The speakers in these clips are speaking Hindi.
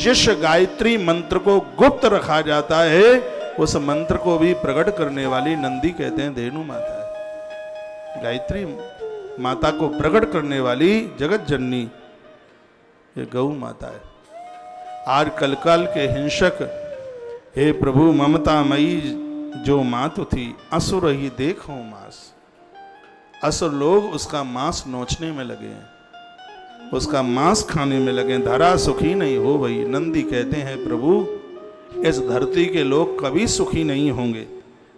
जिस गायत्री मंत्र को गुप्त रखा जाता है उस मंत्र को भी प्रकट करने वाली नंदी कहते हैं धेनु माता है। गायत्री माता को प्रकट करने वाली जगत जननी ये गौ माता है। आज कलकाल के हिंसक हे प्रभु ममतामयी जो मातु थी असुर ही देखो मांस। असुर लोग उसका मांस नोचने में लगे हैं, उसका मांस खाने में लगे, धरा सुखी नहीं हो भई। नंदी कहते हैं प्रभु इस धरती के लोग कभी सुखी नहीं होंगे।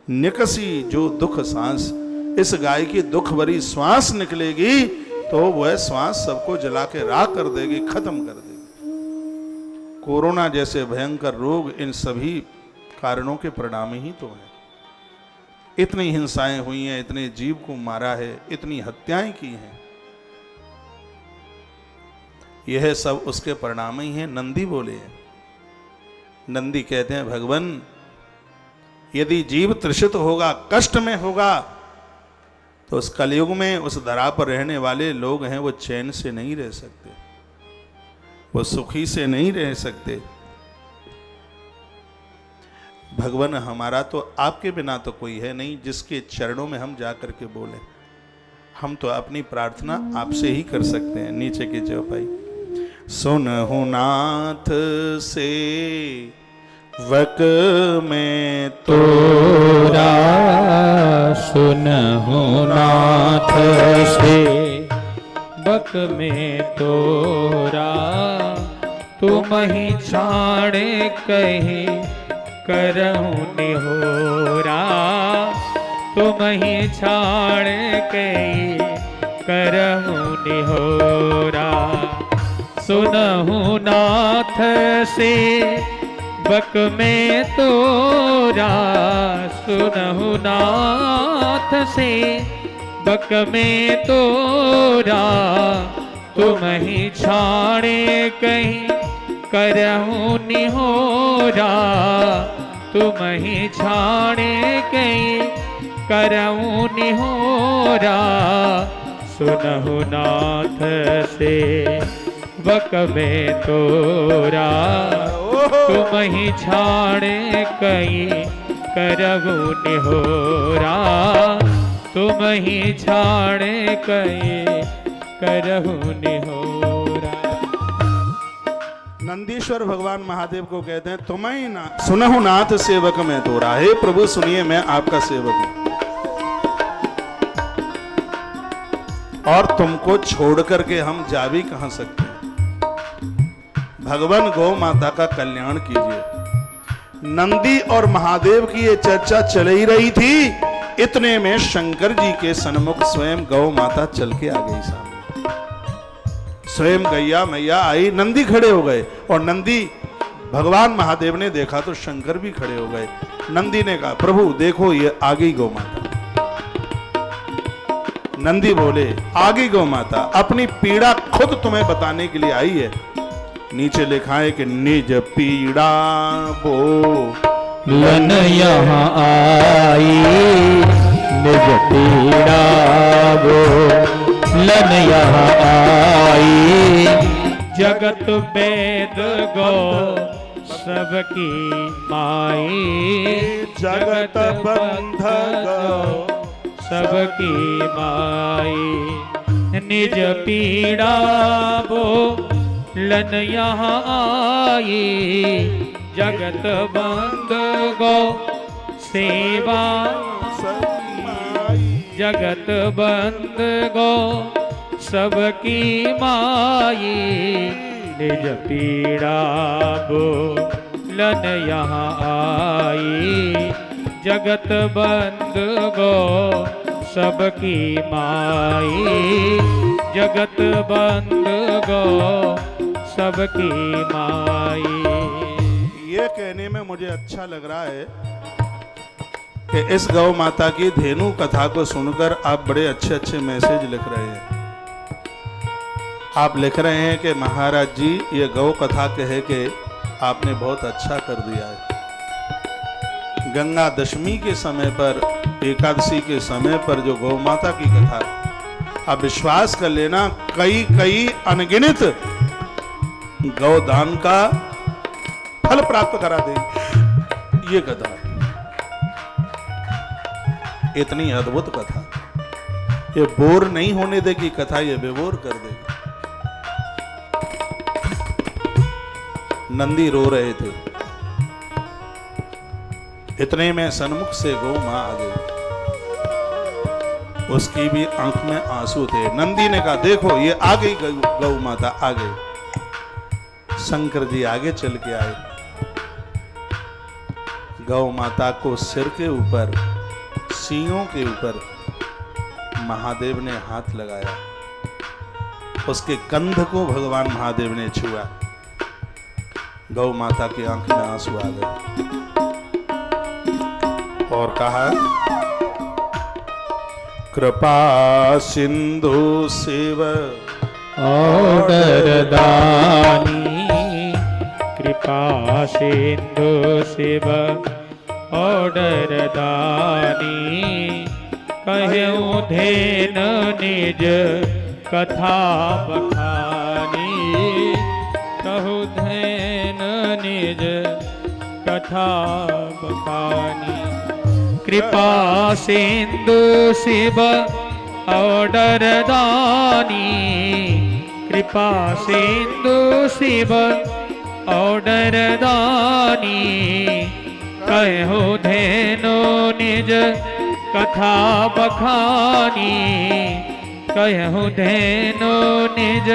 निकसी जो दुख सांस, इस गाय की दुख भरी श्वास निकलेगी तो वह श्वास सबको जला के राख कर देगी, खत्म कर देगी। कोरोना जैसे भयंकर रोग इन सभी कारणों के परिणाम ही तो हैं। इतनी हिंसाएं हुई हैं, इतने जीव को मारा है, इतनी हत्याएं की हैं, यह सब उसके परिणाम ही हैं। नंदी बोले हैं। नंदी कहते हैं भगवान यदि जीव तृषित होगा, कष्ट में होगा, तो उस कलयुग में उस धरा पर रहने वाले लोग हैं वो चैन से नहीं रह सकते, वो सुखी से नहीं रह सकते। भगवान हमारा तो आपके बिना तो कोई है नहीं जिसके चरणों में हम जा करके बोले। हम तो अपनी प्रार्थना आपसे ही कर सकते हैं। नीचे की चौपाई। सुनहु नाथ से वक में तोरा, सुनहु नाथ से बक में तोरा, तुम ही छाड़े कहे करहु निहोरा, तुम ही छाड़े कहे करहु निहोरा। सुनहु नाथ से बक में तोरा, सुनहु नाथ से बक में तोरा, तुम ही छाड़े कहीं करहु निहोरा, तुम ही छाड़े कहीं करहु निहोरा। सुनहु नाथ से बक में तोरा, तुम ही छाड़े कहीं करहु निहोरा, तुम ही छाड़े कहीं करहु निहोरा। नंदीश्वर भगवान महादेव को कहते हैं तुम ही ना सुनहु नाथ सेवक में तोरा। हे प्रभु सुनिए मैं आपका सेवक हूं और तुमको छोड़ करके हम जा भी कहां सकते हैं। भगवान गौ माता का कल्याण कीजिए। नंदी और महादेव की ये चर्चा चल ही रही थी, इतने में शंकर जी के सन्मुख स्वयं गौ माता चल के आ गई सामने। स्वयं गैया मैया आई, नंदी खड़े हो गए और नंदी भगवान महादेव ने देखा तो शंकर भी खड़े हो गए। नंदी ने कहा प्रभु देखो ये आ गई गौ माता। नंदी बोले आ गई गौ माता, अपनी पीड़ा खुद तुम्हें बताने के लिए आई है। नीचे लिखा है कि निज पीड़ा बो लन यहाँ आई, निज पीड़ा बो लन यहाँ आई। जगत वेद गो सबकी माई, जगत बंध गो सबकी माई। निज पीड़ा बो लन यहाँ आई, जगत बंद गो सेवा जगत बंद गो सबकी माई। निज पीड़ा बो लन यहाँ आई, जगत बंद गो सबकी माई। जगत बंद गो सबकी माई। ये कहने में मुझे अच्छा लग रहा है कि इस गौ माता की धेनु कथा को सुनकर आप बड़े अच्छे अच्छे मैसेज लिख रहे हैं। आप लिख रहे हैं कि महाराज जी ये गौ कथा कहे के आपने बहुत अच्छा कर दिया है। गंगा दशमी के समय पर, एकादशी के समय पर जो गौ माता की कथा, आप विश्वास कर लेना कई अनगिनत गौदान का फल प्राप्त करा देगी। ये कथा इतनी अद्भुत कथा, ये बोर नहीं होने देगी कथा, ये बेबोर कर देगी। नंदी रो रहे थे, इतने में सन्मुख से गौ मां आ गई, उसकी भी आंख में आंसू थे। नंदी ने कहा देखो ये आ गई गौ माता आ गई। शंकर जी आगे चल के आए, गौ माता को सिर के ऊपर, सींगों के ऊपर महादेव ने हाथ लगाया, उसके कंध को भगवान महादेव ने छुआ। गौ माता की आंख में आंसू आ गए और कहा कृपा सिंधु शिव ऑर्डर दानी, कृपा सिंधु शिव ऑर्डर दानी, कहूँ धेन निज कथा बखानी, कहूँ धेन निज कथा बखानी। कृपा सिंधु शिव ऑर्डर दानी, कृपा सिंधु शिव ऑर्डर दानी, कहो धेनो निज कथा बखानी, कहो धेनो निज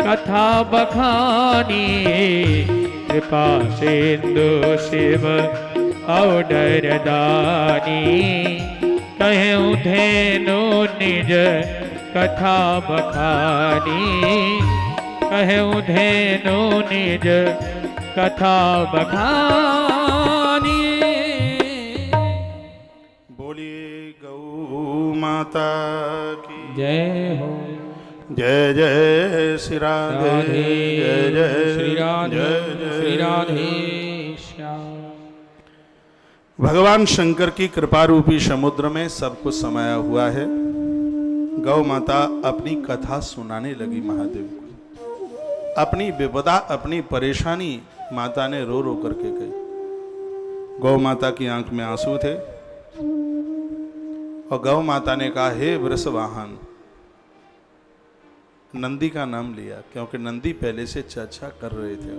कथा बखानी। कृपा सिंधु शिव ऑर्डर दानी, कहूँ धेनु निज कथा बखानी, कहूँ धेनु निज कथा बखानी। बोलिए गौ माता की जय हो। जय जय श्री राधे, जय जय श्री राधे, श्री राधे जय। श्याम। भगवान शंकर की कृपा रूपी समुद्र में सब कुछ समाया हुआ है। गौ माता अपनी कथा सुनाने लगी महादेव को, अपनी विपदा, अपनी परेशानी माता ने रो रो करके कही। गौ माता की आंख में आंसू थे और गौ माता ने कहा हे वृषवाहन, नंदी का नाम लिया क्योंकि नंदी पहले से चर्चा कर रहे थे।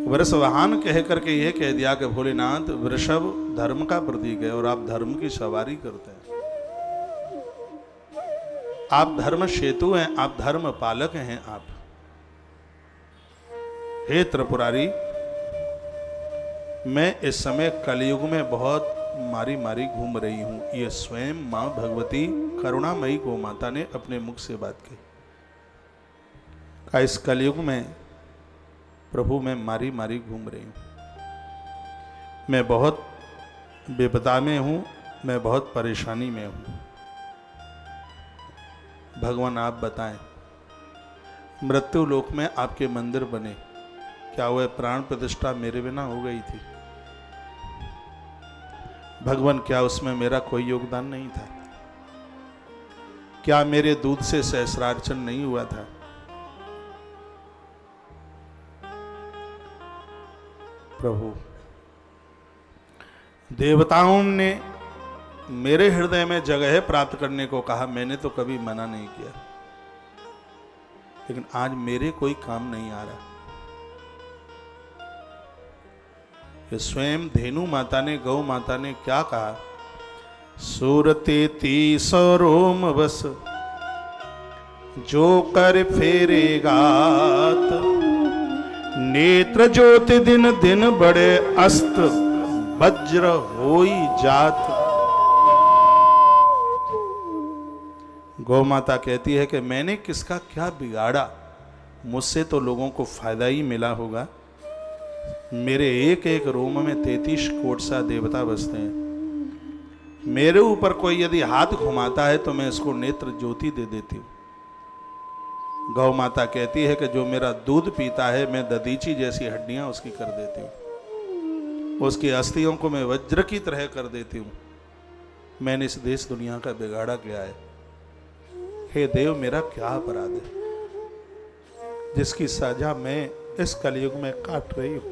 वृषवाहन कह करके यह कह दिया कि भोलेनाथ, वृषभ धर्म का प्रतीक है और आप धर्म की सवारी करते हैं, आप धर्म सेतु हैं, आप धर्म पालक हैं आप। हे त्रिपुरारी, मैं इस समय कलयुग में बहुत मारी मारी घूम रही हूं। ये स्वयं मां भगवती करुणामयी गौ माता ने अपने मुख से बात की। इस कलयुग में प्रभु मैं मारी मारी घूम रही हूं, मैं बहुत विपदा में हूं, मैं बहुत परेशानी में हूं। भगवान आप बताएं, मृत्यु लोक में आपके मंदिर बने, क्या वह प्राण प्रतिष्ठा मेरे बिना हो गई थी? भगवान क्या उसमें मेरा कोई योगदान नहीं था? क्या मेरे दूध से सहस्रार्चन नहीं हुआ था? प्रभु, देवताओं ने मेरे हृदय में जगह प्राप्त करने को कहा, मैंने तो कभी मना नहीं किया, लेकिन आज मेरे कोई काम नहीं आ रहा। ये स्वयं धेनु माता ने, गौ माता ने क्या कहा? सूरते तीस रोम बस जो कर फेरेगात, नेत्र ज्योति दिन दिन बड़े अस्त, वज्र होई जात। गौ माता कहती है कि मैंने किसका क्या बिगाड़ा, मुझसे तो लोगों को फायदा ही मिला होगा। मेरे एक एक रोम में 33 कोट सा देवता बसते हैं, मेरे ऊपर कोई यदि हाथ घुमाता है तो मैं इसको नेत्र ज्योति दे देती हूँ। गौ माता कहती है कि जो मेरा दूध पीता है, मैं ददीची जैसी हड्डियां उसकी कर देती हूँ, उसकी अस्थियों को मैं वज्र की तरह कर देती हूँ। मैंने इस देश दुनिया का बिगाड़ा किया है। हे देव, मेरा क्या अपराध है जिसकी सजा मैं इस कलयुग में काट रही हूं,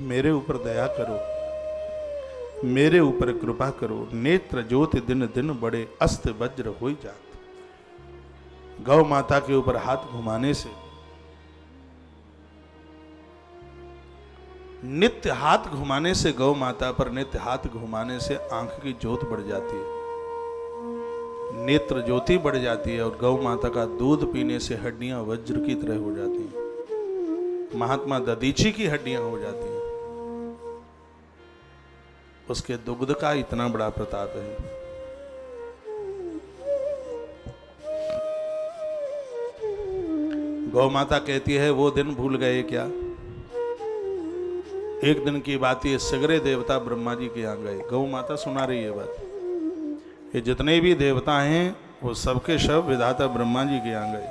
मेरे ऊपर दया करो, मेरे ऊपर कृपा करो। नेत्र ज्योति दिन दिन बड़े, अस्त वज्र हो जात। गौ माता के ऊपर हाथ घुमाने से, नित्य हाथ घुमाने से, गौ माता पर नित्य हाथ घुमाने से आंख की ज्योत बढ़ जाती है, नेत्र ज्योति बढ़ जाती है, और गौ माता का दूध पीने से हड्डियां वज्र की तरह हो जाती हैं, महात्मा दधीची की हड्डियां हो जाती हैं। उसके दुग्ध का इतना बड़ा प्रताप है। गौ माता कहती है, वो दिन भूल गए क्या? एक दिन की बात, ये सगरे देवता ब्रह्मा जी के यहाँ गए। गौ माता सुना रही है बात। ये जितने भी देवता हैं वो सबके सब विधाता ब्रह्मा जी के यहाँ गए।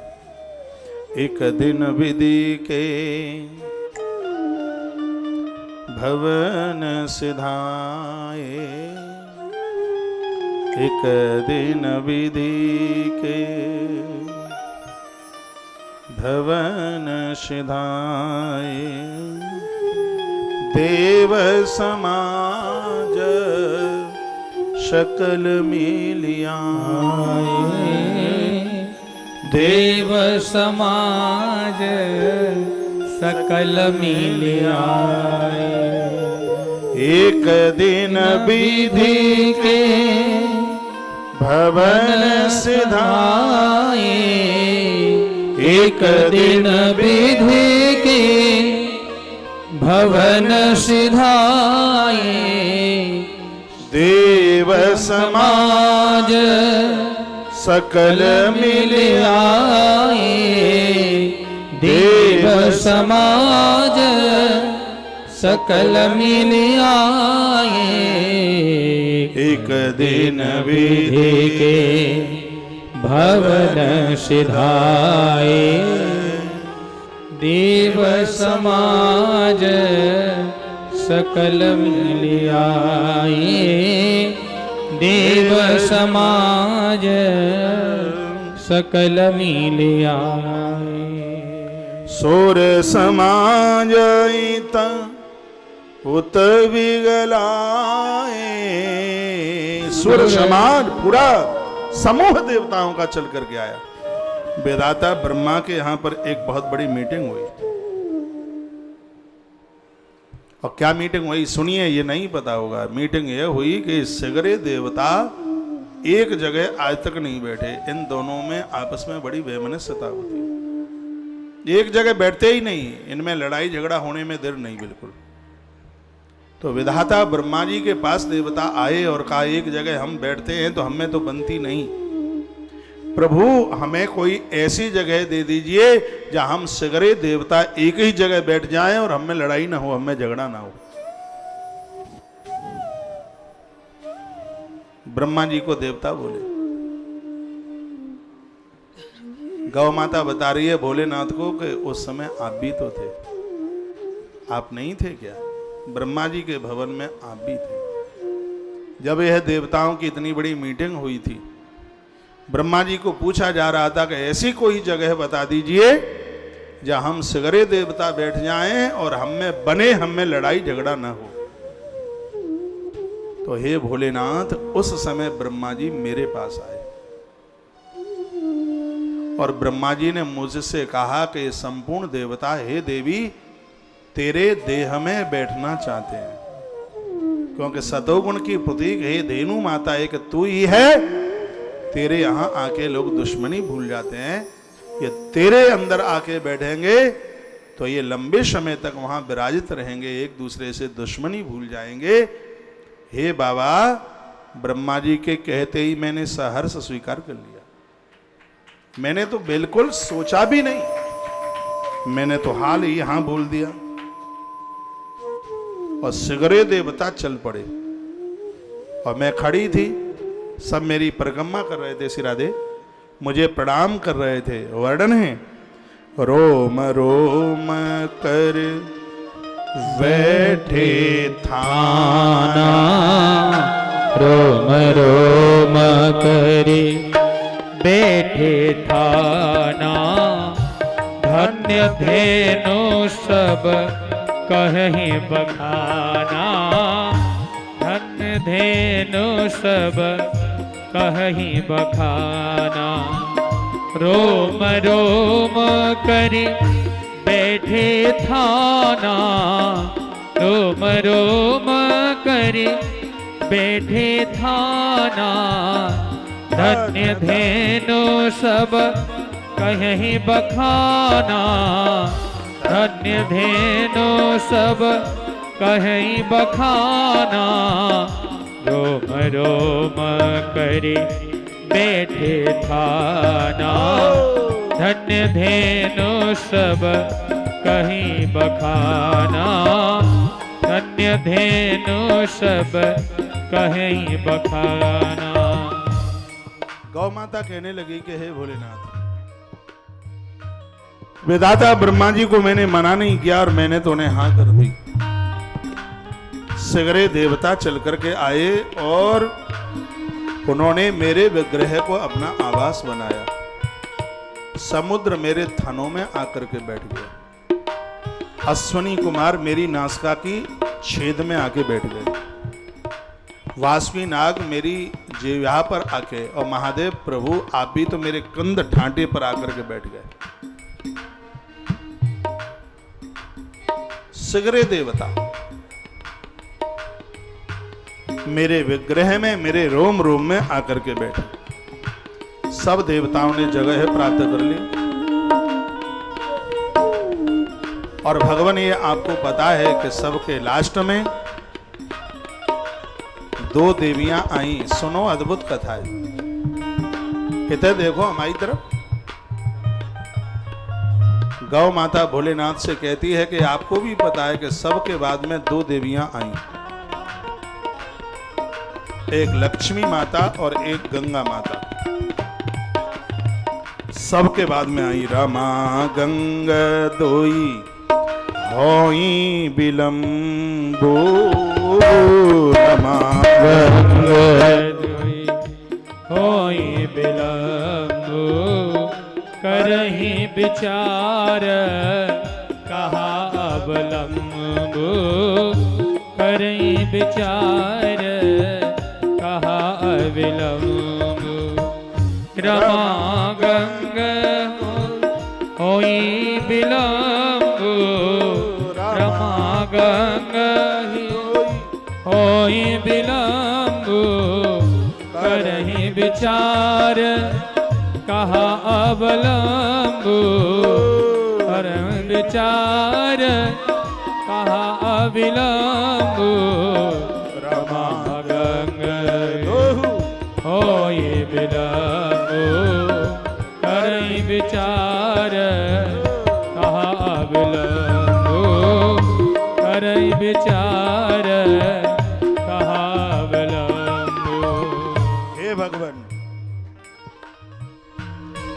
एक दिन विधि के भवन सिधाए, एक दिन विधि के भवन सिधाए, देव समाज सकल मिलिया, देव समाज सकल मिलिया, एक दिन विधि के भवन सिधाए, एक दिन विधि के भवन सिधाए, देव समाज सकल मिलिया, देव समाज सकल मिलिया, एक दिन विधि के भवन सिधाए, देव समाज सकल मिलिया, देव समाज सकल मिलिया, सोर समाज उत विगलाए। सुर समाज पूरा समूह देवताओं का चल करके आया। वेदाता ब्रह्मा के यहां पर एक बहुत बड़ी मीटिंग हुई, और क्या मीटिंग हुई सुनिए, ये नहीं पता होगा। मीटिंग ये हुई कि सगरे देवता एक जगह आज तक नहीं बैठे। इन दोनों में आपस में बड़ी वैमनस्यता होती है, एक जगह बैठते ही नहीं, इनमें लड़ाई झगड़ा होने में देर नहीं बिल्कुल। तो विधाता ब्रह्मा जी के पास देवता आए और कहा, एक जगह हम बैठते हैं तो हमें तो बनती नहीं, प्रभु हमें कोई ऐसी जगह दे दीजिए जहां हम सगरे देवता एक ही जगह बैठ जाएं और हमें लड़ाई ना हो, हमें झगड़ा ना हो। ब्रह्मा जी को देवता बोले। गौ माता बता रही है भोलेनाथ को कि उस समय आप भी तो थे, आप नहीं थे क्या? ब्रह्मा जी के भवन में आप भी थे। जब यह देवताओं की इतनी बड़ी मीटिंग हुई थी, ब्रह्मा जी को पूछा जा रहा था कि ऐसी कोई जगह बता दीजिए जहां हम सगरे देवता बैठ जाएं और हमें बने, हमें लड़ाई झगड़ा ना हो। तो हे भोलेनाथ, उस समय ब्रह्मा जी मेरे पास आए और ब्रह्मा जी ने मुझसे कहा कि संपूर्ण देवता, हे देवी, तेरे देह में बैठना चाहते हैं, क्योंकि सतोगुण की प्रतीक हे धेनु माता एक तू ही है। तेरे यहां आके लोग दुश्मनी भूल जाते हैं, ये तेरे अंदर आके बैठेंगे तो ये लंबे समय तक वहां विराजित रहेंगे, एक दूसरे से दुश्मनी भूल जाएंगे। हे बाबा, ब्रह्मा जी के कहते ही मैंने सहर्ष स्वीकार कर लिया। मैंने तो बिल्कुल सोचा भी नहीं, मैंने तो हाल ही यहां बोल दिया। और सगरे देवता चल पड़े और मैं खड़ी थी, सब मेरी परिक्रमा कर रहे थे, श्री राधे मुझे प्रणाम कर रहे थे। वर्णन है, रोम रोम कर बैठे थाना, रोम रोम करे बैठे थाना, धन्य धन्य धेनु सब कहीं बखाना, धन्य धेनु सब कहीं बखाना। रोम रोम करी बैठे थाना, रोम रोम करी बैठे थाना। धन्य धेनु सब कहीं बखाना, धन्य धेनु सब कहीं बखाना। रोम रोम करी बैठे थाना, धन्य धेनु सब कहीं बखाना, धन्य धेनु सब कहीं बखाना। गौ माता कहने लगी कि हे भोलेनाथ, विधाता ब्रह्मा जी को मैंने मना नहीं किया और मैंने तो उन्हें हाँ कर दी। सगरे देवता चल करके आए और उन्होंने मेरे विग्रह को अपना आवास बनाया। समुद्र मेरे थनों में आकर के बैठ गया। अश्वनी कुमार मेरी नासिका की छेद में आके बैठ गए। वासवी नाग मेरी जिह्वा पर आके, और महादेव प्रभु आप भी तो मेरे कंध ठांटे पर आकर के बैठ गए। सगरे देवता मेरे विग्रह में, मेरे रोम रोम में आकर के बैठे। सब देवताओं ने जगह प्राप्त कर ली। और भगवान, ये आपको पता है कि सबके लास्ट में दो देवियां आई। सुनो, अद्भुत कथा है। कहते देखो हमारी तरफ। गौ माता भोलेनाथ से कहती है कि आपको भी पता है कि सबके बाद में दो देवियां आई, एक लक्ष्मी माता और एक गंगा माता। सबके बाद में आई। रमा गंगा दोई होई विलंबो, रमा गंगा दोई होई विलंबो। करहीं विचार कहा अवलंबो, करहीं विचार कहा अविलंब। रमा गंगा होई विलंब, रमा गंगा होई विलंब। करहीं विचार कहा अवलंब, करहीं विचार कहा अविलंब। रमा गंगा होई विलंब, करहीं विचार कहा अविलंब, करहीं विचार कहा अविलंब। हे भगवान,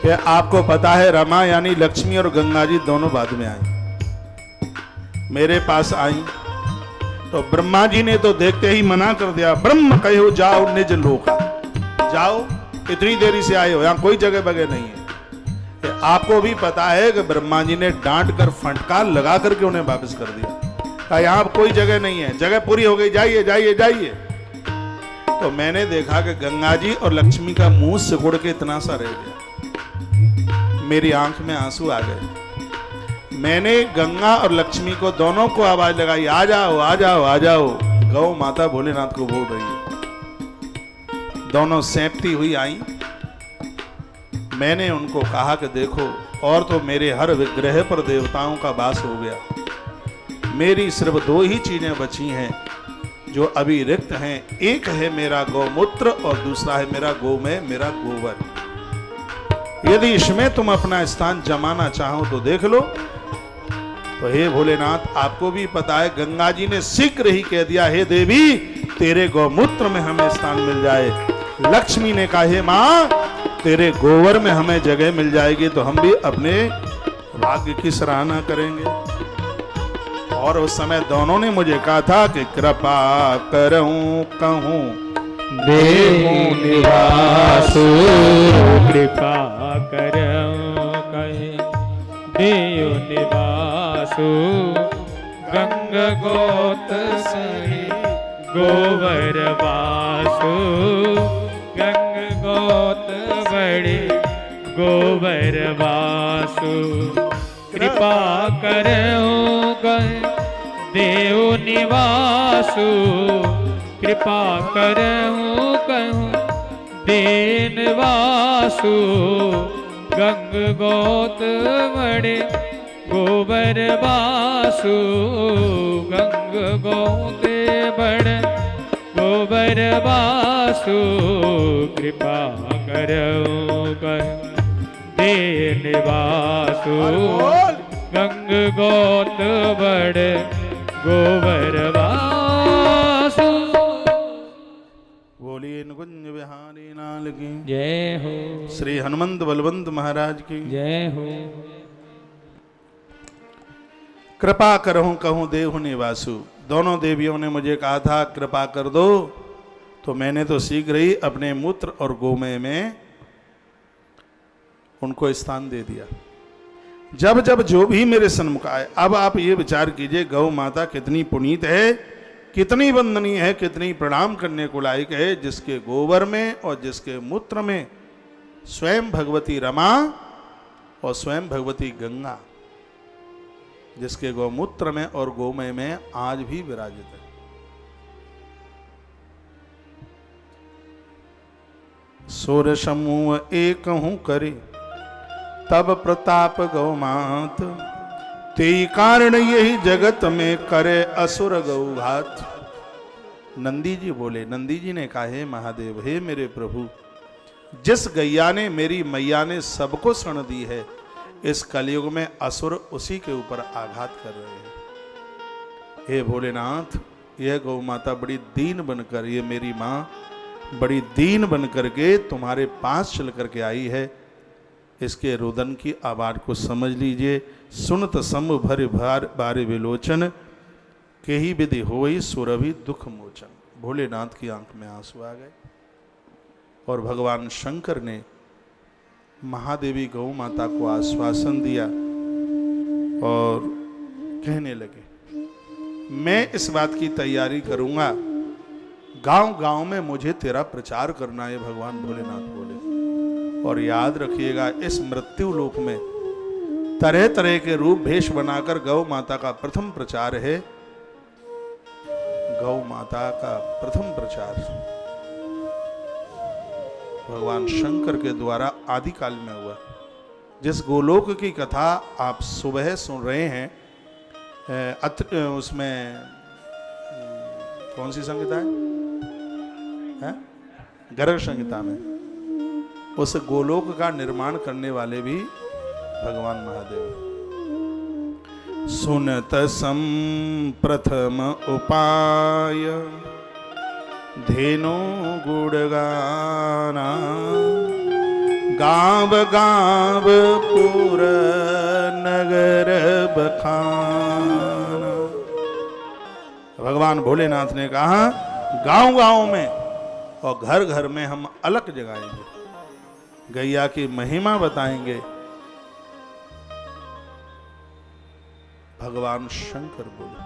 ये आपको पता है रमा यानी लक्ष्मी और गंगा जी दोनों बाद में आई। मेरे पास आई तो ब्रह्मा जी ने तो देखते ही मना कर दिया। ब्रह्म कहो जाओ निज लोका, जाओ, इतनी देरी से आए हो, यहां कोई जगह बगैर नहीं है। आपको भी पता है कि ब्रह्मा जी ने डांट कर फटकार लगा करके उन्हें वापस कर दिया, कहा यहां कोई जगह नहीं है, जगह पूरी हो गई, जाइए जाइए जाइए। तो मैंने देखा कि गंगा जी और लक्ष्मी का मुंह सिकुड़ के इतना सा रह गया। मेरी आंख में आंसू आ गए। मैंने गंगा और लक्ष्मी को दोनों को आवाज लगाई, आ जाओ आ जाओ आ जाओ। गौ माता भोलेनाथ को बोल रही है। दोनों सैंपती हुई आई। मैंने उनको कहा कि देखो, और तो मेरे हर विग्रह पर देवताओं का वास हो गया। मेरी सिर्फ दो ही चीजें बची हैं जो अभी रिक्त हैं। एक है मेरा गौमूत्र और दूसरा है मेरा गोमय, मेरा गोबर। यदि इसमें तुम अपना स्थान जमाना चाहो तो देख लो। तो हे भोलेनाथ, आपको भी पता है गंगा जी ने शीघ्र ही कह दिया, हे देवी तेरे गौमूत्र में हमें स्थान मिल जाए। लक्ष्मी ने कहा, हे मां तेरे गोबर में हमें जगह मिल जाएगी तो हम भी अपने भाग्य की सराहना करेंगे। और उस समय दोनों ने मुझे कहा था कि कृपा करूं कहूं देहु निवासु, कृपा करूं कहे देहु वासु गंग गोत सही गोबर वासु गंग गोत बड़े गोबर वासु कृपा करो गए देव निवासु कृपा करो कहूँ दीन वासु गंग गोत बड़े गोबर वासु गंग गोते बड़े गोबर वासु कृपा करो कहूँ दीन वासु गंग गोत बड़े गोबर वासु। बोलिए नुकुंज बिहारी लाल की जय हो। श्री हनुमंत बलवंत महाराज की जय हो। कृपा करहूं कहूं देहु निवासु। दोनों देवियों ने मुझे कहा था कृपा कर दो, तो मैंने तो शीघ्र ही अपने मूत्र और गोमय में उनको स्थान दे दिया। जब जब जो भी मेरे सन्मुख आए, अब आप ये विचार कीजिए गौ माता कितनी पुनीत है, कितनी वंदनीय है, कितनी प्रणाम करने को लायक है, जिसके गोबर में और जिसके मूत्र में स्वयं भगवती रमा और स्वयं भगवती गंगा, जिसके गौमूत्र में और गोमय में आज भी विराजित है। सोर समूह एक हूं करे तब प्रताप गौमात, तेई कारण यही जगत में करे असुर गौघात। नंदी जी बोले, नंदी जी ने कहा हे महादेव, हे मेरे प्रभु, जिस गैया ने मेरी मैया ने सबको शरण दी है, इस कलयुग में असुर उसी के ऊपर आघात कर रहे हैं। हे भोलेनाथ, यह गौ माता बड़ी दीन बनकर, ये मेरी माँ बड़ी दीन बनकर के तुम्हारे पास चल करके आई है। इसके रुदन की आवाज को समझ लीजिए। सुनत सम भर भार बारे विलोचन, के ही विधि होई सुरभि दुख मोचन। भोलेनाथ की आंख में आंसू आ गए और भगवान शंकर ने महादेवी गौ माता को आश्वासन दिया और कहने लगे, मैं इस बात की तैयारी करूंगा, गांव गांव में मुझे तेरा प्रचार करना है। भगवान भोलेनाथ बोले, और याद रखिएगा इस मृत्यु लोक में तरह तरह के रूप भेष बनाकर गौ माता का प्रथम प्रचार है। गौ माता का प्रथम प्रचार भगवान शंकर के द्वारा आदिकाल में हुआ। जिस गोलोक की कथा आप सुबह सुन रहे हैं, उसमें कौन सी संहिता है? गर्ग संहिता में उस गोलोक का निर्माण करने वाले भी भगवान महादेव। सुनत सम प्रथम उपाय धेनु गुणगाना, गांव गांव पुर नगर बखाना। भगवान भोलेनाथ ने कहा गांव गांव में और घर घर में हम अलख जगाएंगे, गैया की महिमा बताएंगे। भगवान शंकर बोले,